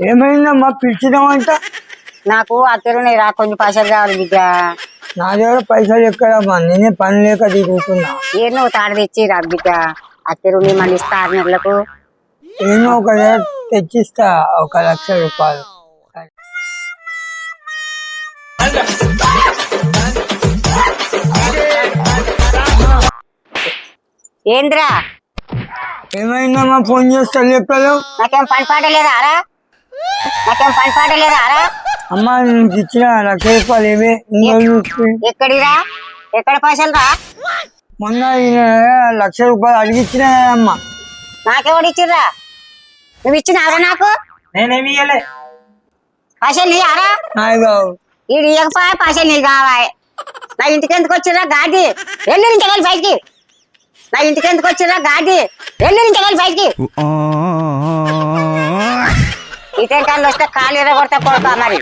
ఏమైందమ్మా పిలిచినామంట? నాకు అక్కరున్నాయి రా, కొన్ని పైసలు కావాలి బిడ్డ. నా దగ్గర పైసలు ఎక్కడమ్మా, నేనే పని లేక దిగుతున్నా. ఏ నువ్వు తాడు తెచ్చి రా బిడ్డ, అక్కరుని మళ్ళీ ఇస్తా 6 నెలలకు. నేను ఒక దగ్గర తెచ్చిస్తా 1,00,000 రూపాయలు. ఏంద్రా ఏమైందమ్మా ఫోన్ చేస్తా చెప్పలేవు? నాకేం పని పాట లేదా రా? అమ్మా నీకు ఇచ్చిన 1,00,000 ఏవే ఎక్కడిరా? ఎక్కడ పైసలు రా? మొన్న ఈయన 1,00,000 అడిగిచ్చిన అమ్మా. నాకెవడు ఇచ్చిర్రా? నువ్వు ఇచ్చినారా నాకు? నేనేమి ఇయ్యలే. పైసలు నీయారా? ఈడు ఇవ్వకపోయా పైసలు నీకు కావాలి. నా ఇంటికి ఎందుకు వచ్చిర్రా గాడి? వెళ్ళు నుంచి వెళ్ళి బయటికి. నా ఇంటికి ఎందుకు వచ్చిర్రా గాడి? వెళ్ళు నుంచి వెళ్ళి బయటికి. ఇతని కాళ్ళు వస్తే కాళ్ళు ఎరగొడతా కొడతా మరి.